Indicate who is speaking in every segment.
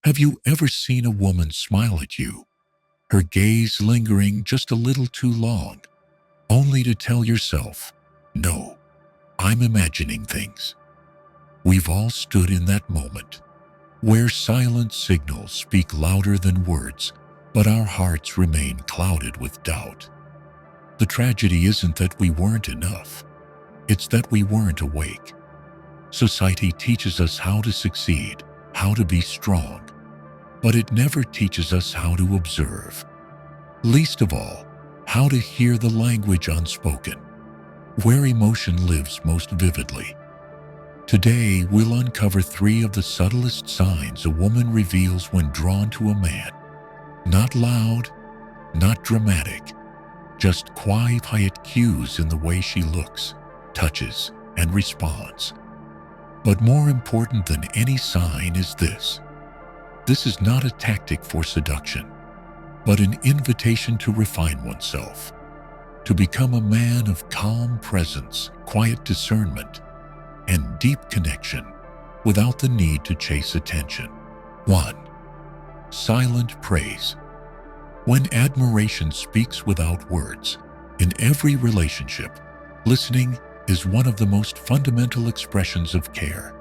Speaker 1: Have you ever seen a woman smile at you, her gaze lingering just a little too long, only to tell yourself, "No, I'm imagining things"? We've all stood in that moment, where silent signals speak louder than words, but our hearts remain clouded with doubt. The tragedy isn't that we weren't enough, it's that we weren't awake. Society teaches us how to succeed, how to be strong, but it never teaches us how to observe. Least of all, how to hear the language unspoken, where emotion lives most vividly. Today, we'll uncover 3 of the subtlest signs a woman reveals when drawn to a man. Not loud, not dramatic, just quiet cues in the way she looks, touches, and responds. But more important than any sign is this. This is not a tactic for seduction, but an invitation to refine oneself, to become a man of calm presence, quiet discernment, and deep connection without the need to chase attention. 1. Silent praise. When admiration speaks without words, in every relationship, listening is one of the most fundamental expressions of care.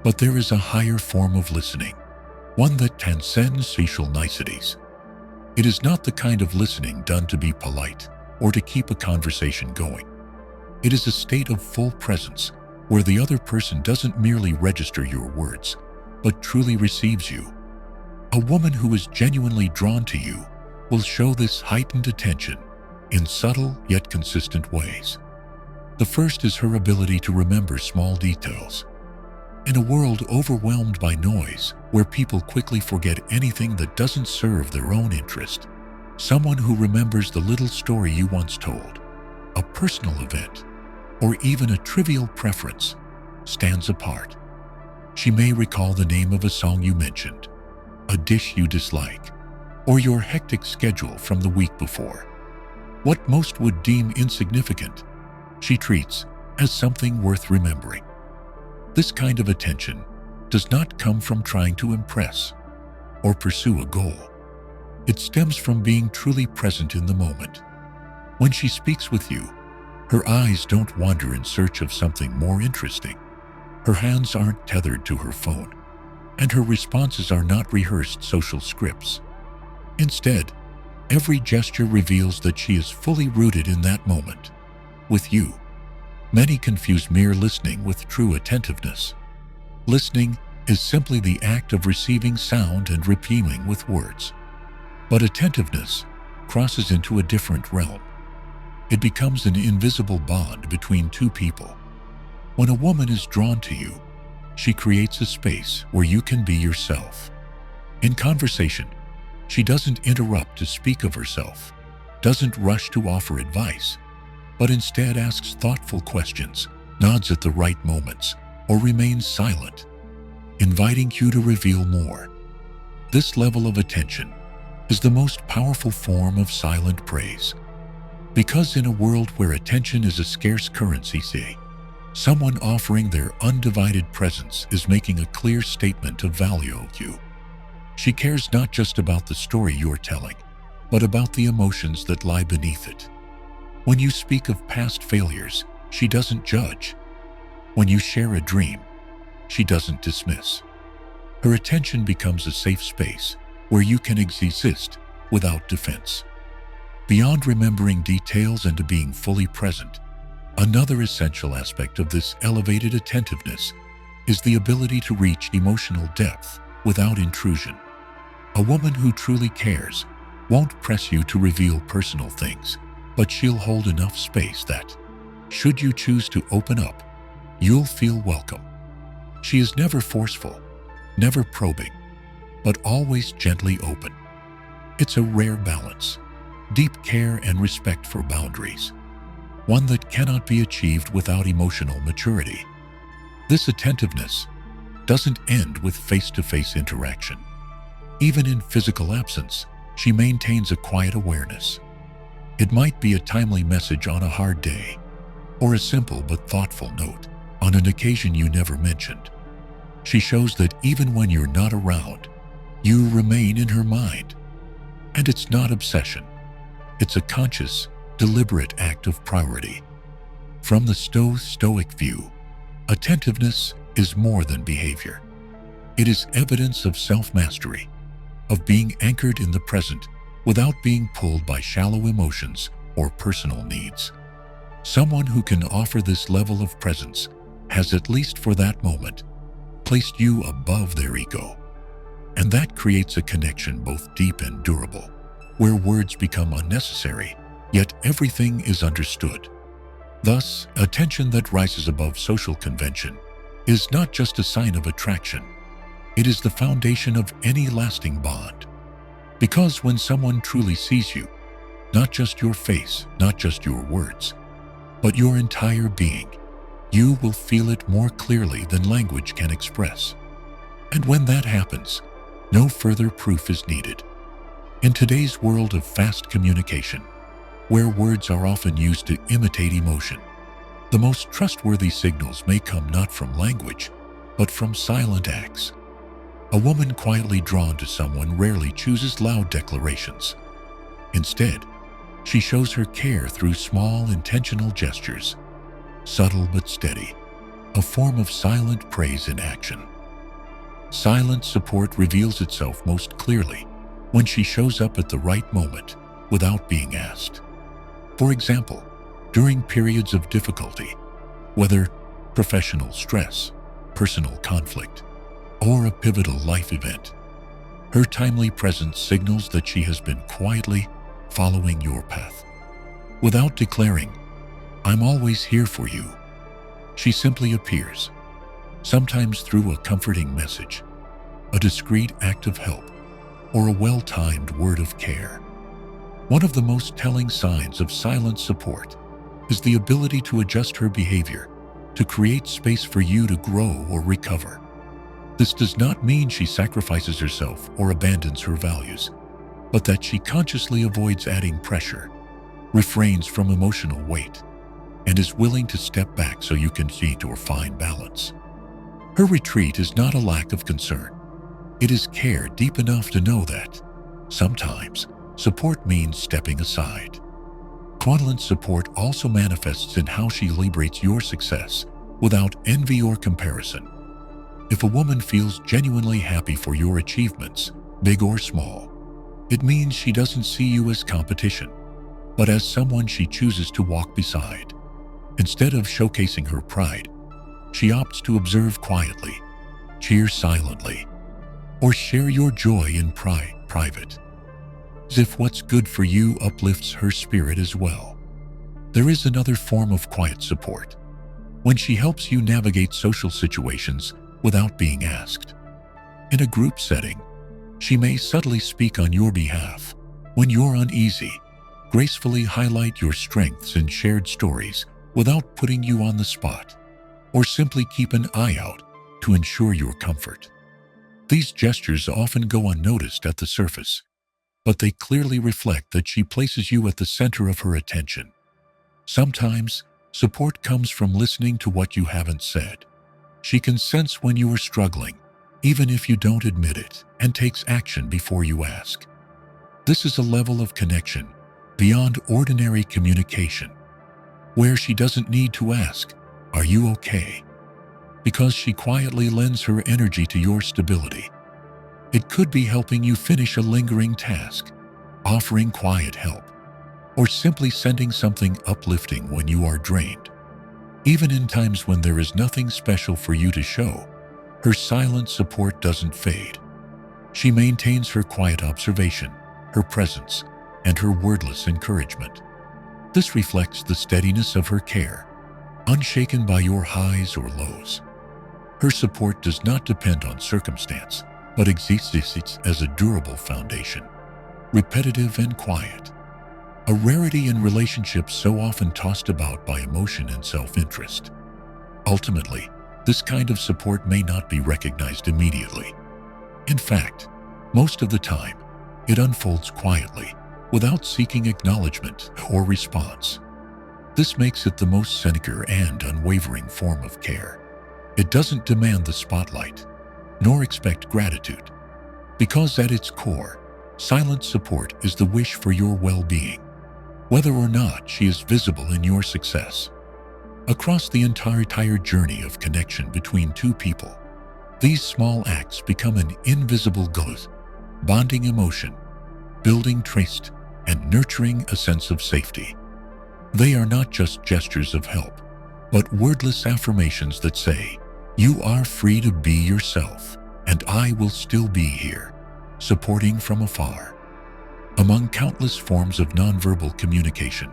Speaker 1: But there is a higher form of listening, one that transcends facial niceties. It is not the kind of listening done to be polite or to keep a conversation going. It is a state of full presence where the other person doesn't merely register your words, but truly receives you. A woman who is genuinely drawn to you will show this heightened attention in subtle yet consistent ways. The first is her ability to remember small details. In a world overwhelmed by noise, where people quickly forget anything that doesn't serve their own interest, someone who remembers the little story you once told, a personal event, or even a trivial preference, stands apart. She may recall the name of a song you mentioned, a dish you dislike, or your hectic schedule from the week before. What most would deem insignificant, she treats as something worth remembering. This kind of attention does not come from trying to impress or pursue a goal. It stems from being truly present in the moment. When she speaks with you, her eyes don't wander in search of something more interesting. Her hands aren't tethered to her phone, and her responses are not rehearsed social scripts. Instead, every gesture reveals that she is fully rooted in that moment, with you. Many confuse mere listening with true attentiveness. Listening is simply the act of receiving sound and repeating with words. But attentiveness crosses into a different realm. It becomes an invisible bond between 2 people. When a woman is drawn to you, she creates a space where you can be yourself. In conversation, she doesn't interrupt to speak of herself, doesn't rush to offer advice, but instead asks thoughtful questions, nods at the right moments, or remains silent, inviting you to reveal more. This level of attention is the most powerful form of silent praise. Because in a world where attention is a scarce currency, someone offering their undivided presence is making a clear statement of value of you. She cares not just about the story you're telling, but about the emotions that lie beneath it. When you speak of past failures, she doesn't judge. When you share a dream, she doesn't dismiss. Her attention becomes a safe space where you can exist without defense. Beyond remembering details and being fully present, another essential aspect of this elevated attentiveness is the ability to reach emotional depth without intrusion. A woman who truly cares won't press you to reveal personal things, but she'll hold enough space that, should you choose to open up, you'll feel welcome. She is never forceful, never probing, but always gently open. It's a rare balance, deep care and respect for boundaries, one that cannot be achieved without emotional maturity. This attentiveness doesn't end with face-to-face interaction. Even in physical absence, she maintains a quiet awareness. It might be a timely message on a hard day, or a simple but thoughtful note on an occasion you never mentioned. She shows that even when you're not around, You remain in her mind. And it's not obsession. It's a conscious, deliberate act of priority. From the Stoic view, attentiveness is more than behavior. It is evidence of self-mastery, of being anchored in the present without being pulled by shallow emotions or personal needs. Someone who can offer this level of presence has, at least for that moment, placed you above their ego. And that creates a connection both deep and durable, where words become unnecessary, yet everything is understood. Thus, attention that rises above social convention is not just a sign of attraction. It is the foundation of any lasting bond. Because when someone truly sees you, not just your face, not just your words, but your entire being, you will feel it more clearly than language can express. And when that happens, no further proof is needed. In today's world of fast communication, where words are often used to imitate emotion, the most trustworthy signals may come not from language, but from silent acts. A woman quietly drawn to someone rarely chooses loud declarations. Instead, she shows her care through small, intentional gestures, subtle but steady, a form of silent praise in action. Silent support reveals itself most clearly when she shows up at the right moment without being asked. For example, during periods of difficulty, whether professional stress, personal conflict, or a pivotal life event, her timely presence signals that she has been quietly following your path. Without declaring, "I'm always here for you," she simply appears, sometimes through a comforting message, a discreet act of help, or a well-timed word of care. One of the most telling signs of silent support is the ability to adjust her behavior to create space for you to grow or recover. This does not mean she sacrifices herself or abandons her values, but that she consciously avoids adding pressure, refrains from emotional weight, and is willing to step back so you can meet or find balance. Her retreat is not a lack of concern. It is care deep enough to know that sometimes support means stepping aside. Quiet support also manifests in how she celebrates your success without envy or comparison. If a woman feels genuinely happy for your achievements, big or small, it means she doesn't see you as competition, but as someone she chooses to walk beside. Instead of showcasing her pride, she opts to observe quietly, cheer silently, or share your joy in private, as if what's good for you uplifts her spirit as well. There is another form of quiet support, when she helps you navigate social situations without being asked. In a group setting, she may subtly speak on your behalf. When you're uneasy, gracefully highlight your strengths and shared stories without putting you on the spot, or simply keep an eye out to ensure your comfort. These gestures often go unnoticed at the surface, but they clearly reflect that she places you at the center of her attention. Sometimes, support comes from listening to what you haven't said. She can sense when you are struggling, even if you don't admit it, and takes action before you ask. This is a level of connection beyond ordinary communication, where she doesn't need to ask, "Are you okay?" because she quietly lends her energy to your stability. It could be helping you finish a lingering task, offering quiet help, or simply sending something uplifting when you are drained. Even in times when there is nothing special for you to show, her silent support doesn't fade. She maintains her quiet observation, her presence, and her wordless encouragement. This reflects the steadiness of her care, unshaken by your highs or lows. Her support does not depend on circumstance, but exists as a durable foundation, repetitive and quiet. A rarity in relationships so often tossed about by emotion and self-interest. Ultimately, this kind of support may not be recognized immediately. In fact, most of the time, it unfolds quietly, without seeking acknowledgement or response. This makes it the most sincere and unwavering form of care. It doesn't demand the spotlight, nor expect gratitude. Because at its core, silent support is the wish for your well-being, whether or not she is visible in your success. Across the entire journey of connection between two people, these small acts become an invisible glue, bonding emotion, building trust, and nurturing a sense of safety. They are not just gestures of help, but wordless affirmations that say, "You are free to be yourself, and I will still be here," supporting from afar. Among countless forms of nonverbal communication,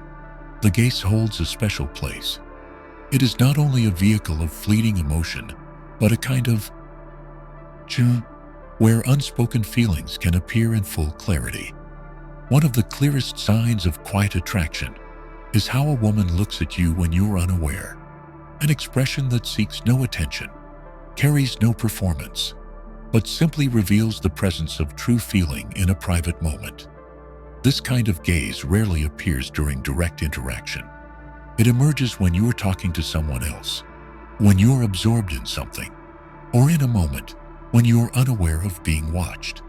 Speaker 1: the gaze holds a special place. It is not only a vehicle of fleeting emotion, but a kind of where unspoken feelings can appear in full clarity. One of the clearest signs of quiet attraction is how a woman looks at you when you're unaware. An expression that seeks no attention, carries no performance, but simply reveals the presence of true feeling in a private moment. This kind of gaze rarely appears during direct interaction. It emerges when you're talking to someone else, when you're absorbed in something, or in a moment when you're unaware of being watched.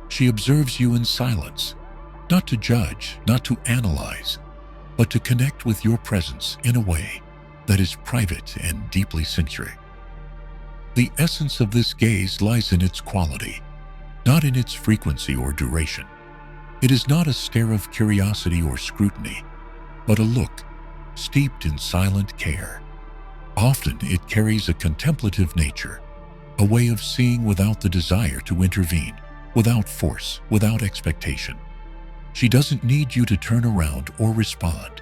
Speaker 1: She observes you in silence, not to judge, not to analyze, but to connect with your presence in a way that is private and deeply sensuous. The essence of this gaze lies in its quality, not in its frequency or duration. It is not a stare of curiosity or scrutiny, but a look steeped in silent care. Often it carries a contemplative nature, a way of seeing without the desire to intervene, without force, without expectation. She doesn't need you to turn around or respond,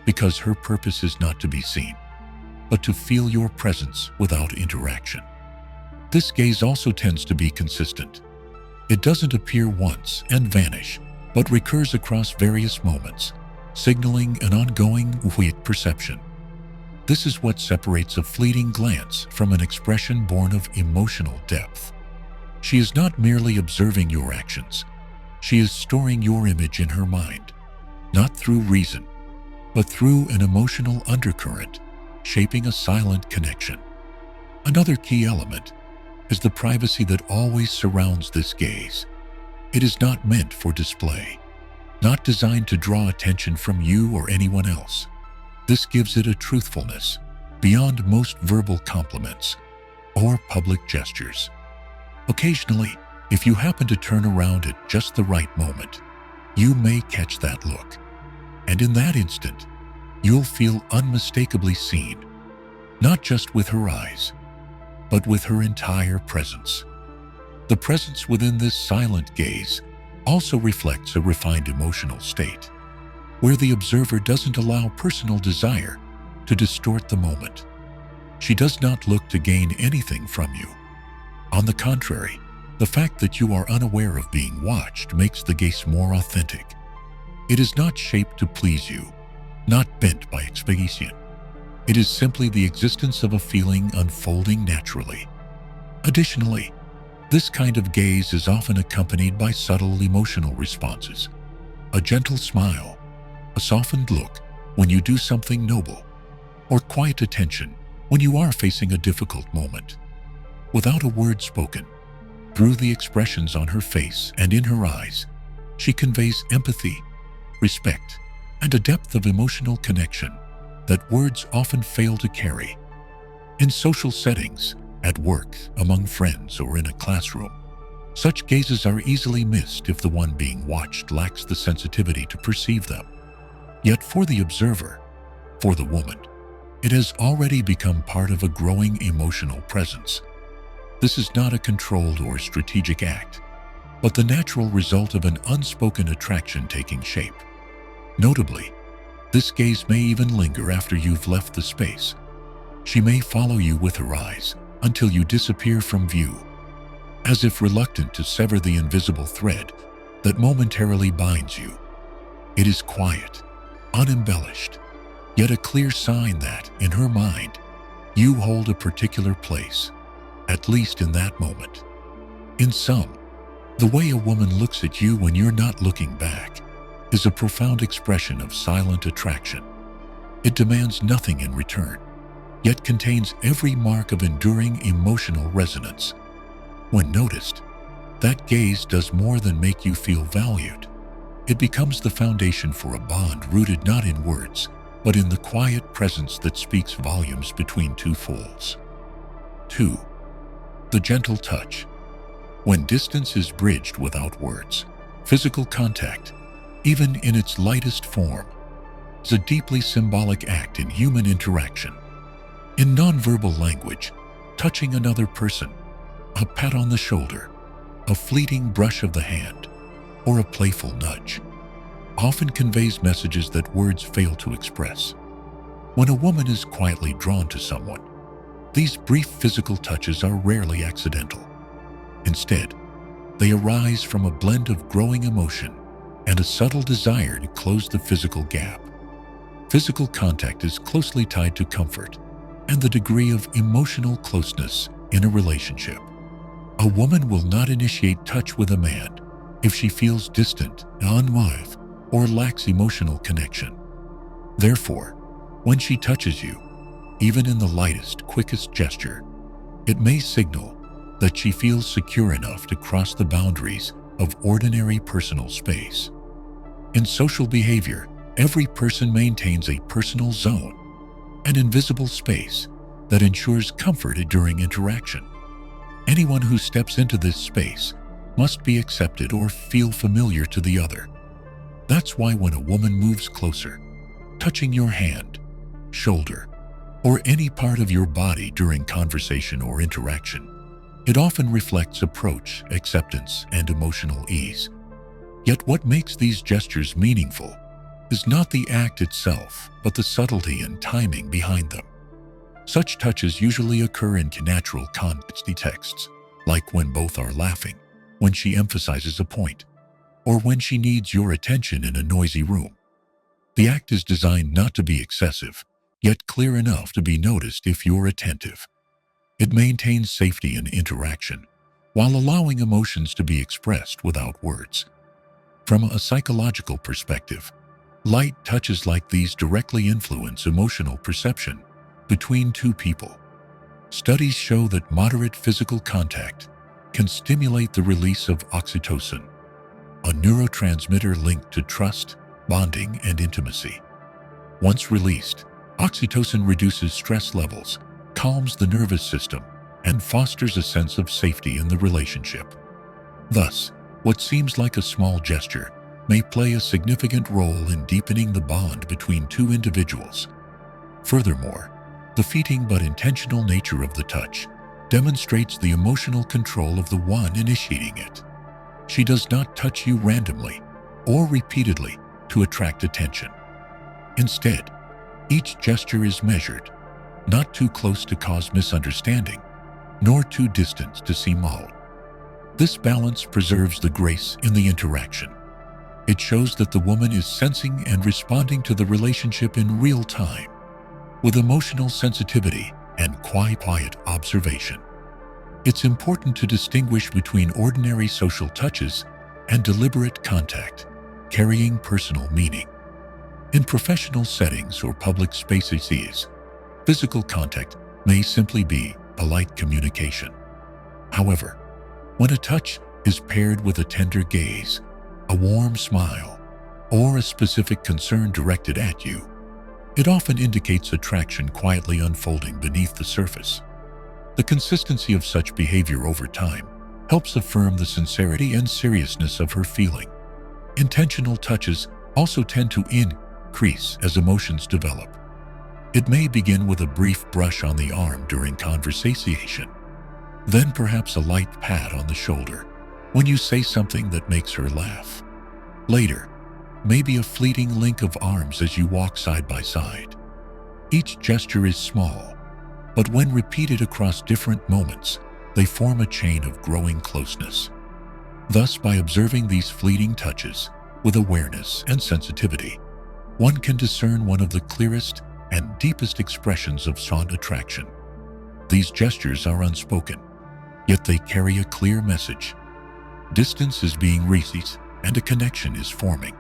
Speaker 1: because her purpose is not to be seen, but to feel your presence without interaction. This gaze also tends to be consistent. It doesn't appear once and vanish, but recurs across various moments, signaling an ongoing perception. This is what separates a fleeting glance from an expression born of emotional depth. She is not merely observing your actions. She is storing your image in her mind, not through reason, but through an emotional undercurrent, shaping a silent connection. Another key element is the privacy that always surrounds this gaze. It is not meant for display, not designed to draw attention from you or anyone else. This gives it a truthfulness beyond most verbal compliments or public gestures. Occasionally, if you happen to turn around at just the right moment, you may catch that look. And in that instant, you'll feel unmistakably seen, not just with her eyes, but with her entire presence. The presence within this silent gaze also reflects a refined emotional state, where the observer doesn't allow personal desire to distort the moment. She does not look to gain anything from you. On the contrary, the fact that you are unaware of being watched makes the gaze more authentic. It is not shaped to please you, not bent by expectation. It is simply the existence of a feeling unfolding naturally. Additionally, this kind of gaze is often accompanied by subtle emotional responses. A gentle smile, a softened look when you do something noble, or quiet attention when you are facing a difficult moment. Without a word spoken, through the expressions on her face and in her eyes, she conveys empathy, respect, and a depth of emotional connection that words often fail to carry. In social settings, at work, among friends, or in a classroom, such gazes are easily missed if the one being watched lacks the sensitivity to perceive them. Yet for the observer, for the woman, it has already become part of a growing emotional presence. This is not a controlled or strategic act, but the natural result of an unspoken attraction taking shape. Notably, this gaze may even linger after you've left the space. She may follow you with her eyes until you disappear from view, as if reluctant to sever the invisible thread that momentarily binds you. It is quiet, unembellished, yet a clear sign that, in her mind, you hold a particular place, at least in that moment. In sum, the way a woman looks at you when you're not looking back is a profound expression of silent attraction. It demands nothing in return, yet contains every mark of enduring emotional resonance. When noticed, That gaze does more than make you feel valued. It becomes the foundation for a bond rooted not in words, but in the quiet presence that speaks volumes between two folds. 2. The gentle touch. When distance is bridged without words, physical contact, even in its lightest form, is a deeply symbolic act in human interaction. In nonverbal language, touching another person, a pat on the shoulder, a fleeting brush of the hand, or a playful nudge, often conveys messages that words fail to express. When a woman is quietly drawn to someone, these brief physical touches are rarely accidental. Instead, they arise from a blend of growing emotion and a subtle desire to close the physical gap. Physical contact is closely tied to comfort and the degree of emotional closeness in a relationship. A woman will not initiate touch with a man if she feels distant, unmoved, or lacks emotional connection. Therefore, when she touches you, even in the lightest, quickest gesture, it may signal that she feels secure enough to cross the boundaries of ordinary personal space. In social behavior, every person maintains a personal zone, an invisible space that ensures comfort during interaction. Anyone who steps into this space must be accepted or feel familiar to the other. That's why when a woman moves closer, touching your hand, shoulder, or any part of your body during conversation or interaction, it often reflects approach, acceptance, and emotional ease. Yet what makes these gestures meaningful is not the act itself, but the subtlety and timing behind them. Such touches usually occur in natural contexts, like when both are laughing, when she emphasizes a point, or when she needs your attention in a noisy room. The act is designed not to be excessive, yet clear enough to be noticed if you're attentive. It maintains safety in interaction, while allowing emotions to be expressed without words. From a psychological perspective, light touches like these directly influence emotional perception between two people. Studies show that moderate physical contact can stimulate the release of oxytocin, a neurotransmitter linked to trust, bonding, and intimacy. Once released, oxytocin reduces stress levels, calms the nervous system, and fosters a sense of safety in the relationship. Thus, what seems like a small gesture may play a significant role in deepening the bond between two individuals. Furthermore, the fleeting but intentional nature of the touch demonstrates the emotional control of the one initiating it. She does not touch you randomly or repeatedly to attract attention. Instead, each gesture is measured, not too close to cause misunderstanding, nor too distant to seem odd. This balance preserves the grace in the interaction. It shows that the woman is sensing and responding to the relationship in real time, with emotional sensitivity and quiet observation. It's important to distinguish between ordinary social touches and deliberate contact, carrying personal meaning. In professional settings or public spaces, physical contact may simply be polite communication. However, when a touch is paired with a tender gaze, a warm smile, or a specific concern directed at you, it often indicates attraction quietly unfolding beneath the surface. The consistency of such behavior over time helps affirm the sincerity and seriousness of her feeling. Intentional touches also tend to increase as emotions develop. It may begin with a brief brush on the arm during conversation, then perhaps a light pat on the shoulder when you say something that makes her laugh. Later, maybe a fleeting link of arms as you walk side by side. Each gesture is small, but when repeated across different moments, they form a chain of growing closeness. Thus, by observing these fleeting touches with awareness and sensitivity, one can discern one of the clearest and deepest expressions of sought attraction. These gestures are unspoken, yet they carry a clear message. Distance is being reduced and a connection is forming,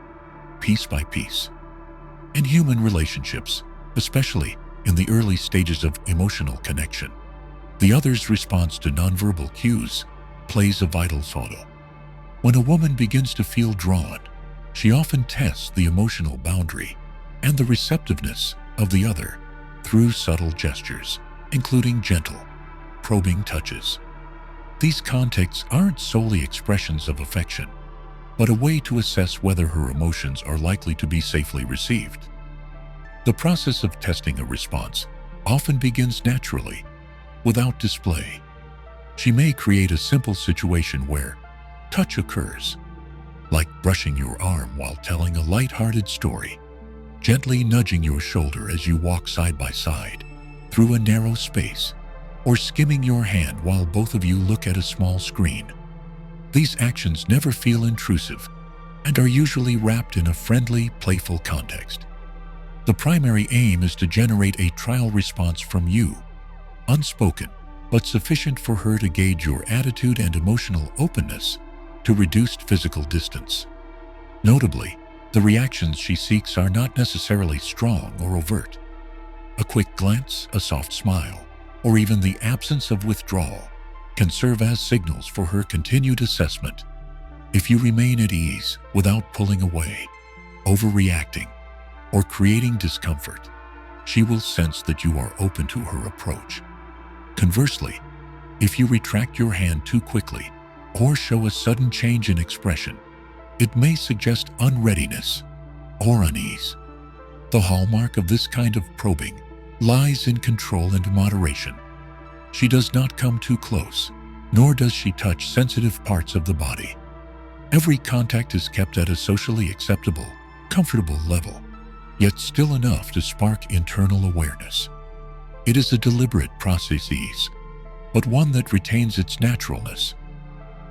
Speaker 1: piece by piece. In human relationships, especially in the early stages of emotional connection, the other's response to nonverbal cues plays a vital role. When a woman begins to feel drawn, she often tests the emotional boundary and the receptiveness of the other through subtle gestures, including gentle, probing touches. These contacts aren't solely expressions of affection, but a way to assess whether her emotions are likely to be safely received. The process of testing a response often begins naturally, without display. She may create a simple situation where touch occurs, like brushing your arm while telling a light-hearted story, gently nudging your shoulder as you walk side by side through a narrow space, or skimming your hand while both of you look at a small screen. These actions never feel intrusive and are usually wrapped in a friendly, playful context. The primary aim is to generate a trial response from you, unspoken, but sufficient for her to gauge your attitude and emotional openness to reduced physical distance. Notably, the reactions she seeks are not necessarily strong or overt. A quick glance, a soft smile, or even the absence of withdrawal can serve as signals for her continued assessment. If you remain at ease without pulling away, overreacting, or creating discomfort, she will sense that you are open to her approach. Conversely, if you retract your hand too quickly or show a sudden change in expression, it may suggest unreadiness or unease. The hallmark of this kind of probing lies in control and moderation. She does not come too close, nor does she touch sensitive parts of the body. Every contact is kept at a socially acceptable, comfortable level, yet still enough to spark internal awareness. It is a deliberate process, but one that retains its naturalness.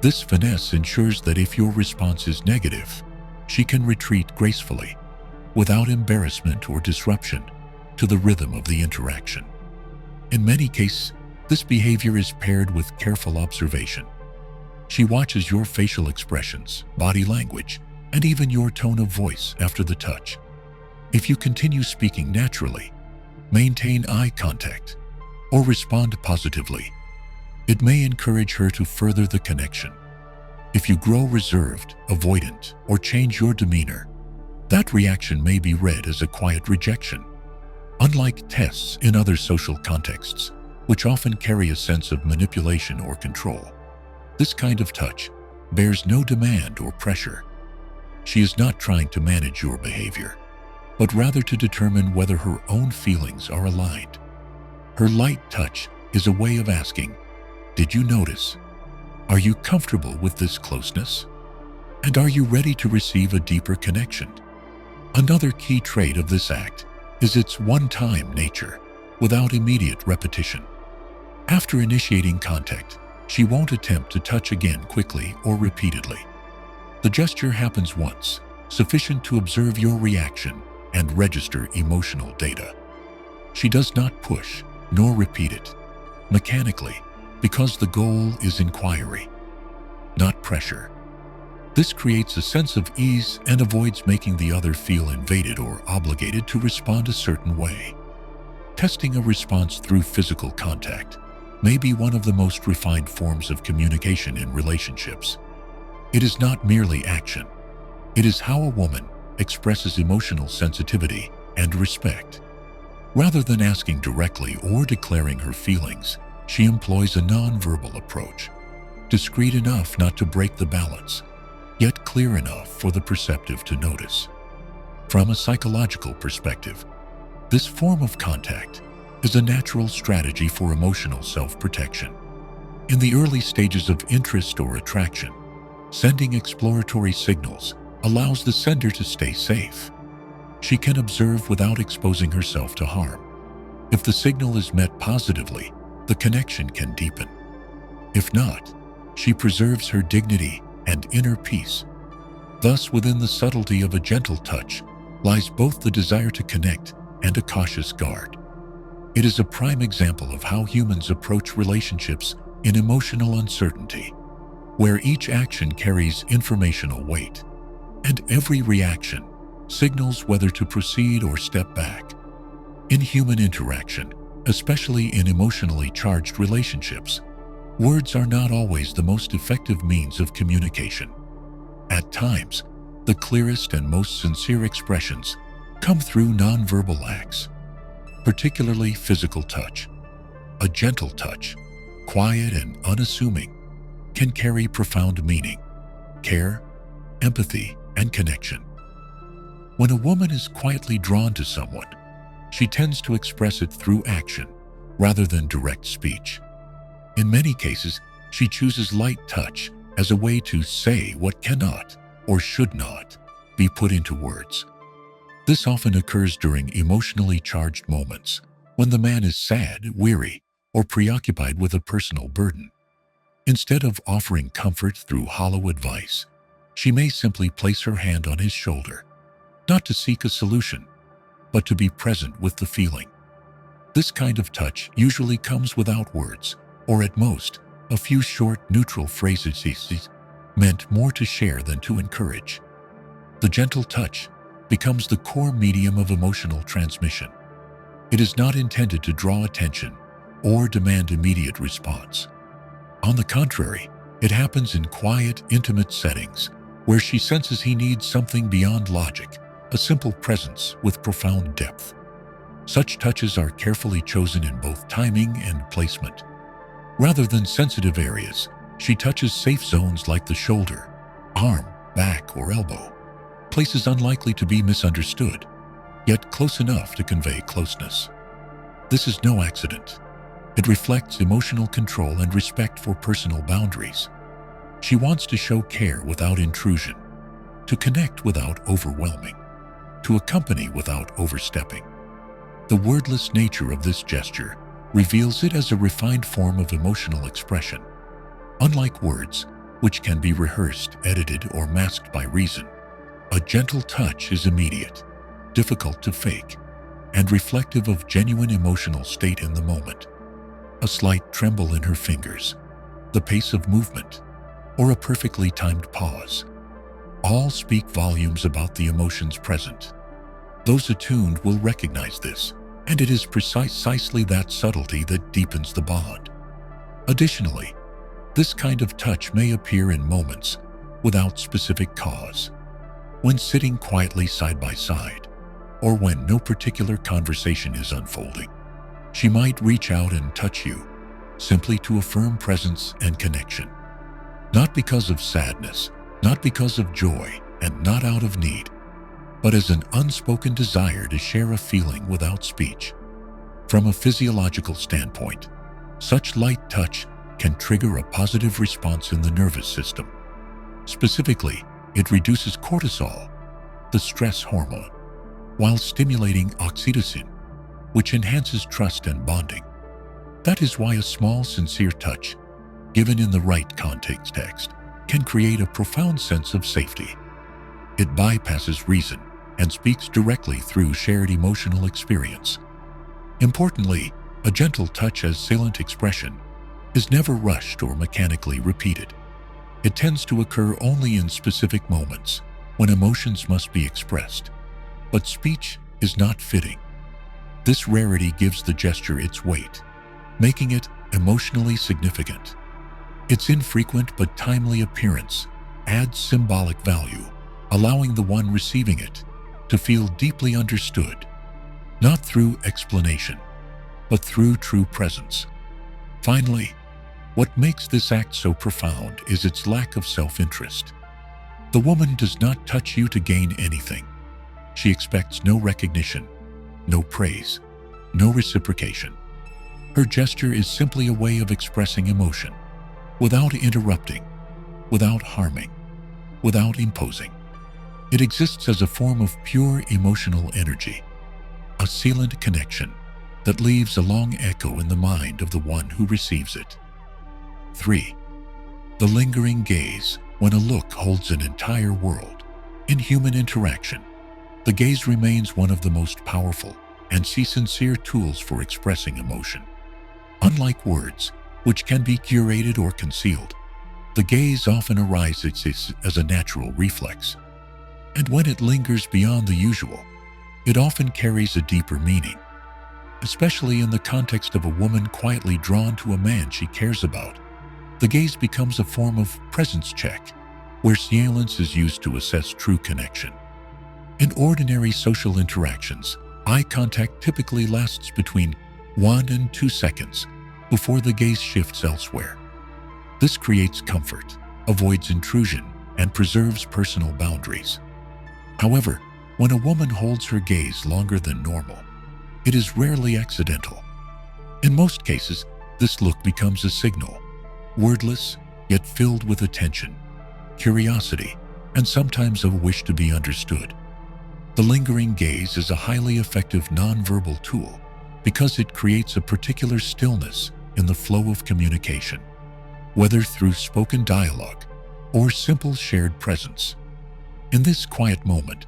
Speaker 1: This finesse ensures that if your response is negative, she can retreat gracefully, without embarrassment or disruption to the rhythm of the interaction. In many cases, this behavior is paired with careful observation. She watches your facial expressions, body language, and even your tone of voice after the touch. If you continue speaking naturally, maintain eye contact, or respond positively, it may encourage her to further the connection. If you grow reserved, avoidant, or change your demeanor, that reaction may be read as a quiet rejection. Unlike tests in other social contexts, which often carry a sense of manipulation or control, this kind of touch bears no demand or pressure. She is not trying to manage your behavior, but rather to determine whether her own feelings are aligned. Her light touch is a way of asking, "Did you notice? Are you comfortable with this closeness? And are you ready to receive a deeper connection?" Another key trait of this act is its one-time nature, without immediate repetition. After initiating contact, she won't attempt to touch again quickly or repeatedly. The gesture happens once, sufficient to observe your reaction and register emotional data. She does not push nor repeat it mechanically, because the goal is inquiry, not pressure. This creates a sense of ease and avoids making the other feel invaded or obligated to respond a certain way. Testing a response through physical contact may be one of the most refined forms of communication in relationships. It is not merely action. It is how a woman expresses emotional sensitivity and respect. Rather than asking directly or declaring her feelings, she employs a nonverbal approach, discreet enough not to break the balance, yet clear enough for the perceptive to notice. From a psychological perspective, this form of contact is a natural strategy for emotional self-protection. In the early stages of interest or attraction, sending exploratory signals allows the sender to stay safe. She can observe without exposing herself to harm. If the signal is met positively, the connection can deepen. If not, she preserves her dignity and inner peace. Thus, within the subtlety of a gentle touch lies both the desire to connect and a cautious guard. It is a prime example of how humans approach relationships in emotional uncertainty, where each action carries informational weight, and every reaction signals whether to proceed or step back. In human interaction, especially in emotionally charged relationships, words are not always the most effective means of communication. At times, the clearest and most sincere expressions come through nonverbal acts, particularly physical touch. A gentle touch, quiet and unassuming, can carry profound meaning, care, empathy, and connection. When a woman is quietly drawn to someone, she tends to express it through action rather than direct speech. In many cases, she chooses light touch as a way to say what cannot or should not be put into words. This often occurs during emotionally charged moments when the man is sad, weary, or preoccupied with a personal burden. Instead of offering comfort through hollow advice, she may simply place her hand on his shoulder, not to seek a solution, but to be present with the feeling. This kind of touch usually comes without words, or at most, a few short, neutral phrases meant more to share than to encourage. The gentle touch becomes the core medium of emotional transmission. It is not intended to draw attention or demand immediate response. On the contrary, it happens in quiet, intimate settings where she senses he needs something beyond logic, a simple presence with profound depth. Such touches are carefully chosen in both timing and placement. Rather than sensitive areas, she touches safe zones like the shoulder, arm, back, or elbow, places unlikely to be misunderstood, yet close enough to convey closeness. This is no accident. It reflects emotional control and respect for personal boundaries. She wants to show care without intrusion, to connect without overwhelming, to accompany without overstepping. The wordless nature of this gesture reveals it as a refined form of emotional expression. Unlike words, which can be rehearsed, edited, or masked by reason, a gentle touch is immediate, difficult to fake, and reflective of genuine emotional state in the moment. A slight tremble in her fingers, the pace of movement, or a perfectly timed pause, all speak volumes about the emotions present. Those attuned will recognize this, and it is precisely that subtlety that deepens the bond. Additionally, this kind of touch may appear in moments without specific cause, when sitting quietly side by side, or when no particular conversation is unfolding. She might reach out and touch you, simply to affirm presence and connection. Not because of sadness, not because of joy, and not out of need, but as an unspoken desire to share a feeling without speech. From a physiological standpoint, such light touch can trigger a positive response in the nervous system. Specifically, it reduces cortisol, the stress hormone, while stimulating oxytocin, which enhances trust and bonding. That is why a small, sincere touch, given in the right context, can create a profound sense of safety. It bypasses reason and speaks directly through shared emotional experience. Importantly, a gentle touch as salient expression is never rushed or mechanically repeated. It tends to occur only in specific moments when emotions must be expressed, but speech is not fitting. This rarity gives the gesture its weight, making it emotionally significant. Its infrequent but timely appearance adds symbolic value, allowing the one receiving it to feel deeply understood, not through explanation, but through true presence. Finally, what makes this act so profound is its lack of self-interest. The woman does not touch you to gain anything. She expects no recognition, no praise, no reciprocation. Her gesture is simply a way of expressing emotion, without interrupting, without harming, without imposing. It exists as a form of pure emotional energy, a sealant connection that leaves a long echo in the mind of the one who receives it. 3. The lingering gaze. When a look holds an entire world. In human interaction, the gaze remains one of the most powerful and sincere tools for expressing emotion. Unlike words, which can be curated or concealed, the gaze often arises as a natural reflex. And when it lingers beyond the usual, it often carries a deeper meaning, especially in the context of a woman quietly drawn to a man she cares about. The gaze becomes a form of presence check, where silence is used to assess true connection. In ordinary social interactions, eye contact typically lasts between 1 and 2 seconds before the gaze shifts elsewhere. This creates comfort, avoids intrusion, and preserves personal boundaries. However, when a woman holds her gaze longer than normal, it is rarely accidental. In most cases, this look becomes a signal, wordless yet filled with attention, curiosity, and sometimes a wish to be understood. The lingering gaze is a highly effective nonverbal tool because it creates a particular stillness in the flow of communication, whether through spoken dialogue or simple shared presence. In this quiet moment,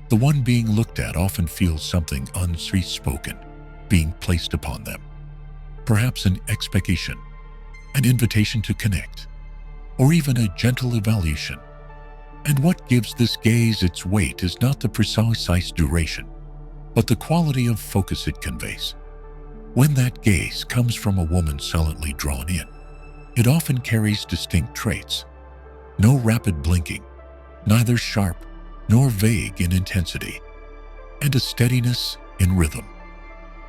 Speaker 1: the one being looked at often feels something unspoken being placed upon them, perhaps an expectation, an invitation to connect, or even a gentle evaluation. And what gives this gaze its weight is not the precise duration, but the quality of focus it conveys. When that gaze comes from a woman silently drawn in, it often carries distinct traits. No rapid blinking, neither sharp nor vague in intensity, and a steadiness in rhythm.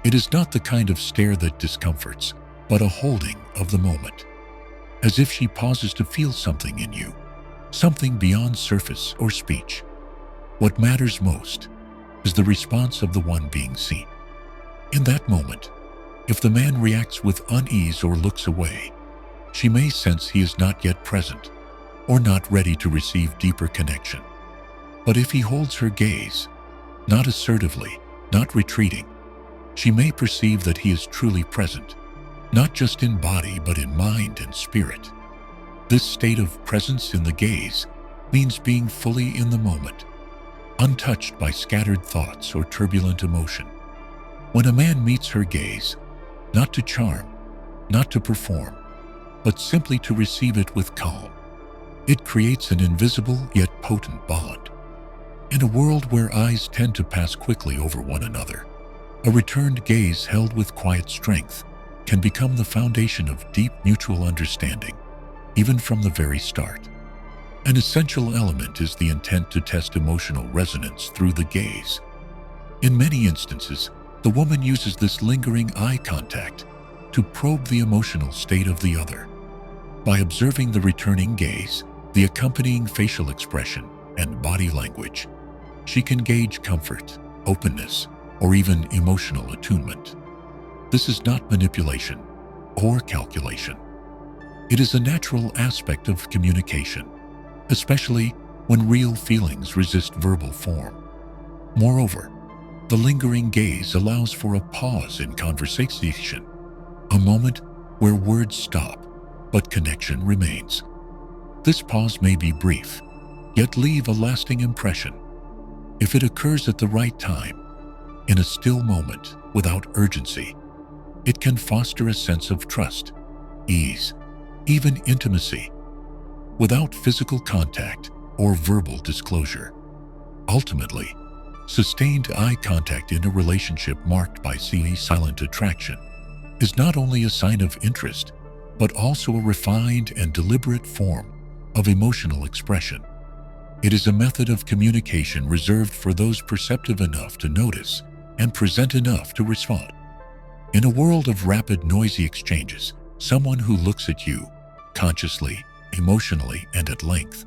Speaker 1: It is not the kind of stare that discomforts, but a holding of the moment, as if she pauses to feel something in you, something beyond surface or speech. What matters most is the response of the one being seen. In that moment, if the man reacts with unease or looks away, she may sense he is not yet present or not ready to receive deeper connection. But if he holds her gaze, not assertively, not retreating, she may perceive that he is truly present, not just in body but in mind and spirit. This state of presence in the gaze means being fully in the moment, untouched by scattered thoughts or turbulent emotion. When a man meets her gaze, not to charm, not to perform, but simply to receive it with calm, it creates an invisible yet potent bond. In a world where eyes tend to pass quickly over one another, a returned gaze held with quiet strength can become the foundation of deep mutual understanding, even from the very start. An essential element is the intent to test emotional resonance through the gaze. In many instances, the woman uses this lingering eye contact to probe the emotional state of the other. By observing the returning gaze, the accompanying facial expression, and body language, she can gauge comfort, openness, or even emotional attunement. This is not manipulation or calculation. It is a natural aspect of communication, especially when real feelings resist verbal form. Moreover, the lingering gaze allows for a pause in conversation, a moment where words stop, but connection remains. This pause may be brief, yet leave a lasting impression. If it occurs at the right time, in a still moment, without urgency, it can foster a sense of trust, ease, even intimacy, without physical contact or verbal disclosure. Ultimately, sustained eye contact in a relationship marked by silent attraction is not only a sign of interest, but also a refined and deliberate form of emotional expression. It is a method of communication reserved for those perceptive enough to notice and present enough to respond. In a world of rapid, noisy exchanges, someone who looks at you, consciously, emotionally, and at length,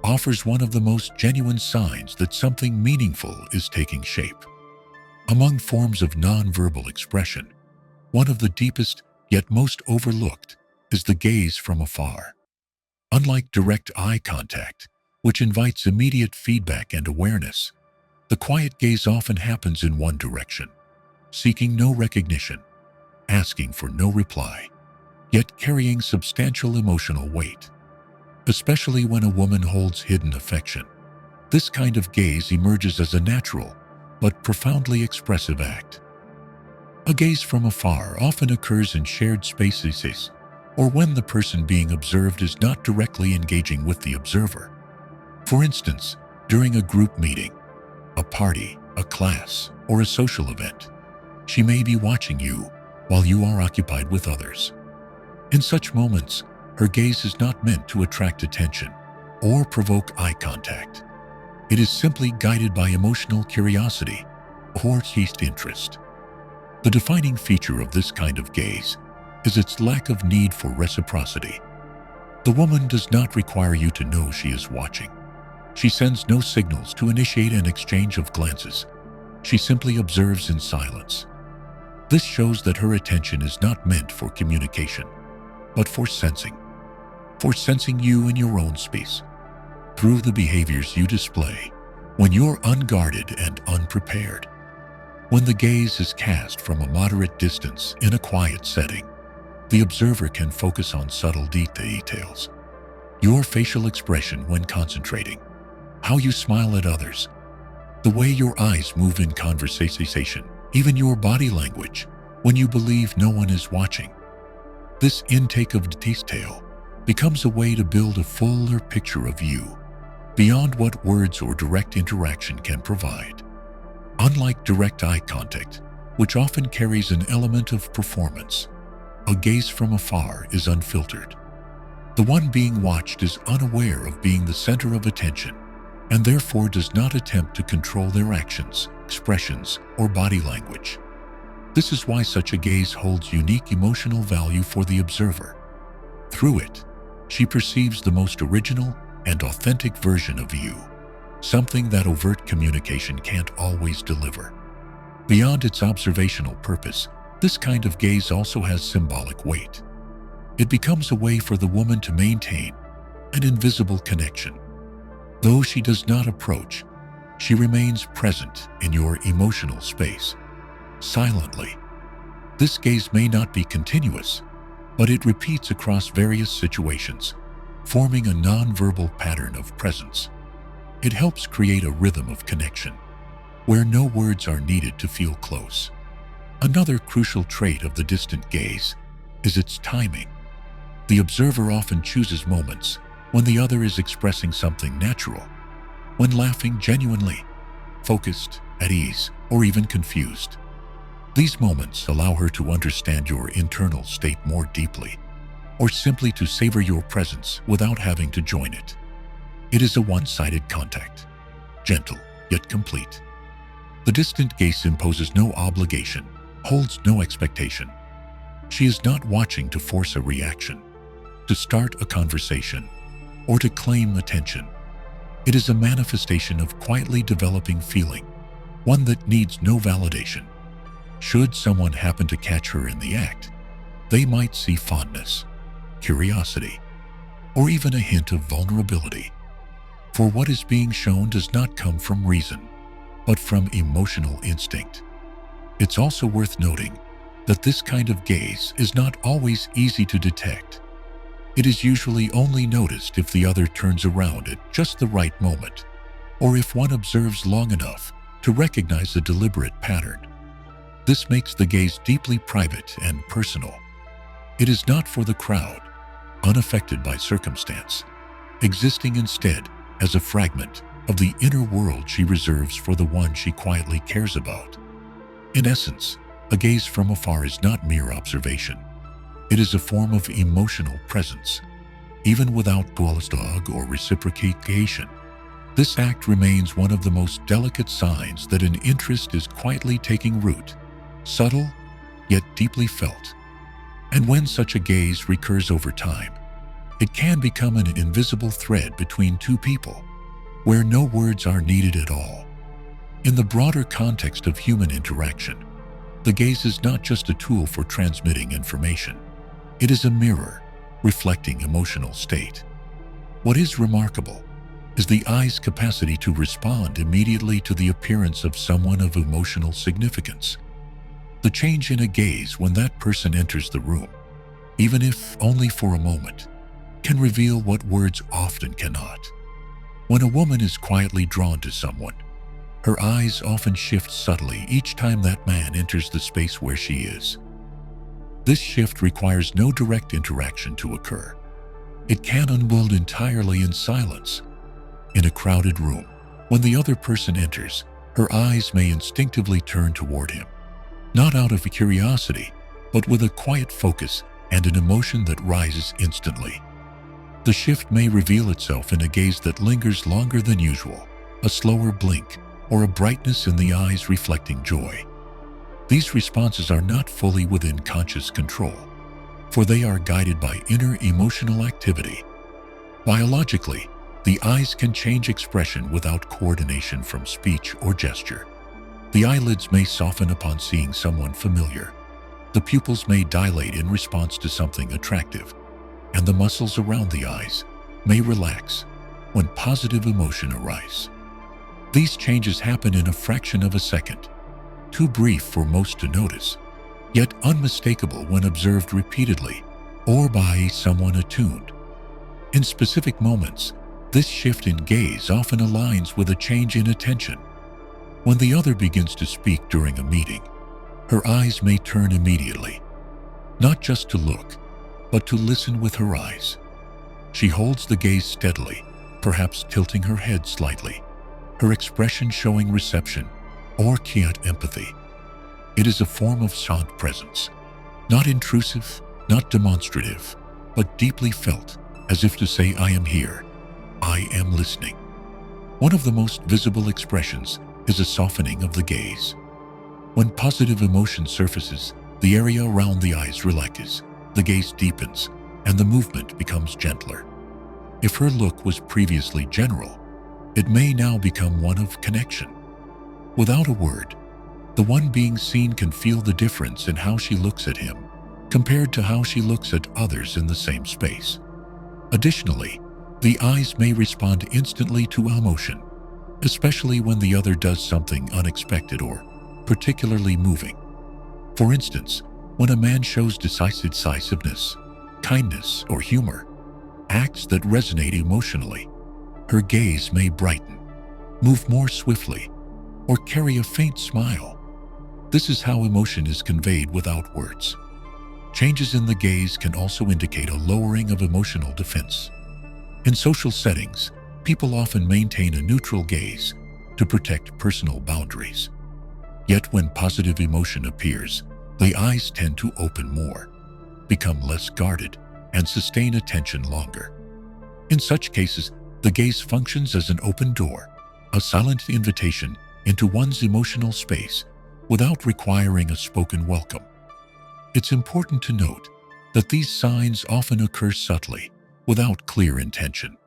Speaker 1: offers one of the most genuine signs that something meaningful is taking shape. Among forms of nonverbal expression, one of the deepest yet most overlooked is the gaze from afar. Unlike direct eye contact, which invites immediate feedback and awareness, the quiet gaze often happens in one direction, seeking no recognition, asking for no reply, yet carrying substantial emotional weight. Especially when a woman holds hidden affection, this kind of gaze emerges as a natural but profoundly expressive act. A gaze from afar often occurs in shared spaces or when the person being observed is not directly engaging with the observer. For instance, during a group meeting, a party, a class, or a social event, she may be watching you while you are occupied with others. In such moments, her gaze is not meant to attract attention, or provoke eye contact. It is simply guided by emotional curiosity or teased interest. The defining feature of this kind of gaze is its lack of need for reciprocity. The woman does not require you to know she is watching. She sends no signals to initiate an exchange of glances. She simply observes in silence. This shows that her attention is not meant for communication, but for sensing you in your own space, through the behaviors you display when you're unguarded and unprepared. When the gaze is cast from a moderate distance in a quiet setting, the observer can focus on subtle details. Your facial expression when concentrating, how you smile at others, the way your eyes move in conversation, even your body language when you believe no one is watching. This intake of detail becomes a way to build a fuller picture of you, beyond what words or direct interaction can provide. Unlike direct eye contact, which often carries an element of performance, a gaze from afar is unfiltered. The one being watched is unaware of being the center of attention, and therefore does not attempt to control their actions, expressions, or body language. This is why such a gaze holds unique emotional value for the observer. Through it, she perceives the most original and authentic version of you, something that overt communication can't always deliver. Beyond its observational purpose, this kind of gaze also has symbolic weight. It becomes a way for the woman to maintain an invisible connection. Though she does not approach, she remains present in your emotional space, silently. This gaze may not be continuous, but it repeats across various situations, forming a non-verbal pattern of presence. It helps create a rhythm of connection, where no words are needed to feel close. Another crucial trait of the distant gaze is its timing. The observer often chooses moments when the other is expressing something natural, when laughing genuinely, focused, at ease, or even confused. These moments allow her to understand your internal state more deeply, or simply to savor your presence without having to join it. It is a one-sided contact, gentle yet complete. The distant gaze imposes no obligation, holds no expectation. She is not watching to force a reaction, to start a conversation, or to claim attention. It is a manifestation of quietly developing feeling, one that needs no validation. Should someone happen to catch her in the act, they might see fondness, curiosity, or even a hint of vulnerability. For what is being shown does not come from reason, but from emotional instinct. It's also worth noting that this kind of gaze is not always easy to detect. It is usually only noticed if the other turns around at just the right moment, or if one observes long enough to recognize a deliberate pattern. This makes the gaze deeply private and personal. It is not for the crowd, unaffected by circumstance, existing instead as a fragment of the inner world she reserves for the one she quietly cares about. In essence, a gaze from afar is not mere observation. It is a form of emotional presence. Even without dialogue or reciprocation, this act remains one of the most delicate signs that an interest is quietly taking root, subtle yet deeply felt. And when such a gaze recurs over time, it can become an invisible thread between two people, where no words are needed at all. In the broader context of human interaction, the gaze is not just a tool for transmitting information. It is a mirror, reflecting emotional state. What is remarkable is the eye's capacity to respond immediately to the appearance of someone of emotional significance. The change in a gaze when that person enters the room, even if only for a moment, can reveal what words often cannot. When a woman is quietly drawn to someone, her eyes often shift subtly each time that man enters the space where she is. This shift requires no direct interaction to occur. It can unfold entirely in silence. In a crowded room, when the other person enters, her eyes may instinctively turn toward him, not out of curiosity, but with a quiet focus and an emotion that rises instantly. The shift may reveal itself in a gaze that lingers longer than usual, a slower blink, or a brightness in the eyes reflecting joy. These responses are not fully within conscious control, for they are guided by inner emotional activity. Biologically, the eyes can change expression without coordination from speech or gesture. The eyelids may soften upon seeing someone familiar. The pupils may dilate in response to something attractive, and the muscles around the eyes may relax when positive emotion arises. These changes happen in a fraction of a second, too brief for most to notice, yet unmistakable when observed repeatedly or by someone attuned. In specific moments, this shift in gaze often aligns with a change in attention. When the other begins to speak during a meeting, her eyes may turn immediately, not just to look, but to listen with her eyes. She holds the gaze steadily, perhaps tilting her head slightly, her expression showing reception or quiet empathy. It is a form of sound presence, not intrusive, not demonstrative, but deeply felt, as if to say, "I am here, I am listening." One of the most visible expressions is a softening of the gaze. When positive emotion surfaces, the area around the eyes relaxes, the gaze deepens, and the movement becomes gentler. If her look was previously general, it may now become one of connection. Without a word, the one being seen can feel the difference in how she looks at him compared to how she looks at others in the same space. Additionally, the eyes may respond instantly to emotion, especially when the other does something unexpected or particularly moving. For instance, when a man shows decisiveness, kindness, or humor, acts that resonate emotionally, her gaze may brighten, move more swiftly, or carry a faint smile. This is how emotion is conveyed without words. Changes in the gaze can also indicate a lowering of emotional defense. In social settings, people often maintain a neutral gaze to protect personal boundaries. Yet when positive emotion appears, the eyes tend to open more, become less guarded, and sustain attention longer. In such cases, the gaze functions as an open door, a silent invitation into one's emotional space without requiring a spoken welcome. It's important to note that these signs often occur subtly, without clear intention.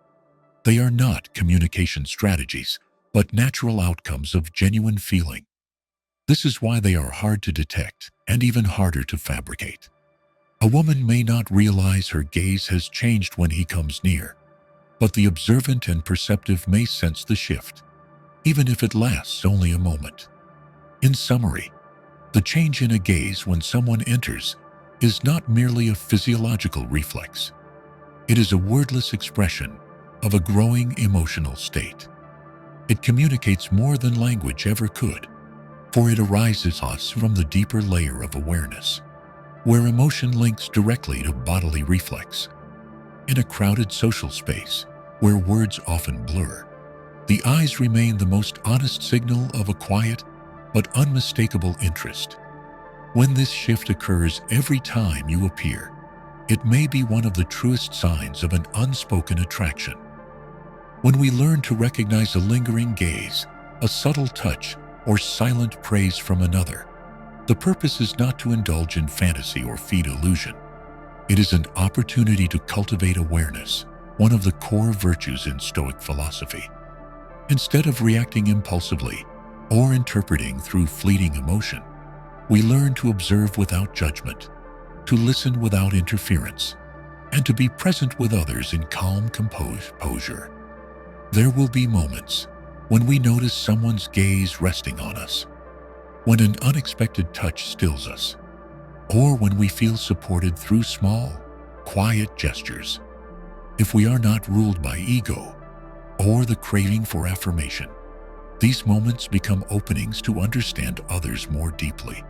Speaker 1: They are not communication strategies, but natural outcomes of genuine feeling. This is why they are hard to detect and even harder to fabricate. A woman may not realize her gaze has changed when he comes near, but the observant and perceptive may sense the shift, even if it lasts only a moment. In summary, the change in a gaze when someone enters is not merely a physiological reflex. It is a wordless expression of a growing emotional state. It communicates more than language ever could, for it arises from the deeper layer of awareness, where emotion links directly to bodily reflex. In a crowded social space, where words often blur, the eyes remain the most honest signal of a quiet but unmistakable interest. When this shift occurs every time you appear, it may be one of the truest signs of an unspoken attraction. When we learn to recognize a lingering gaze, a subtle touch, or silent praise from another, the purpose is not to indulge in fantasy or feed illusion. It is an opportunity to cultivate awareness, one of the core virtues in Stoic philosophy. Instead of reacting impulsively or interpreting through fleeting emotion, we learn to observe without judgment, to listen without interference, and to be present with others in calm composure. There will be moments when we notice someone's gaze resting on us, when an unexpected touch stills us, or when we feel supported through small, quiet gestures. If we are not ruled by ego or the craving for affirmation, these moments become openings to understand others more deeply,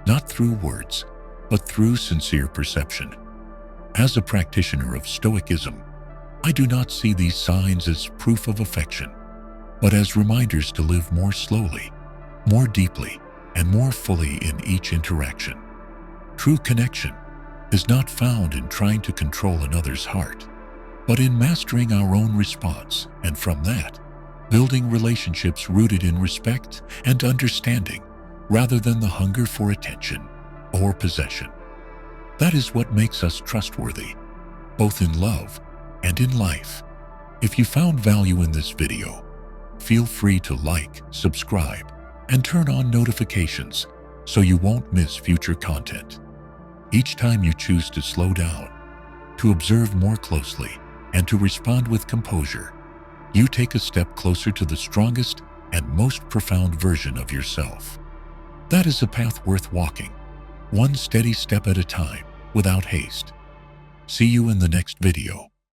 Speaker 1: not through words, but through sincere perception. As a practitioner of Stoicism, I do not see these signs as proof of affection, but as reminders to live more slowly, more deeply, and more fully in each interaction. True connection is not found in trying to control another's heart, but in mastering our own response, and from that, building relationships rooted in respect and understanding rather than the hunger for attention or possession. That is what makes us trustworthy, both in love and in life. If you found value in this video, feel free to like, subscribe, and turn on notifications so you won't miss future content. Each time you choose to slow down, to observe more closely, and to respond with composure, you take a step closer to the strongest and most profound version of yourself. That is a path worth walking, one steady step at a time, without haste. See you in the next video.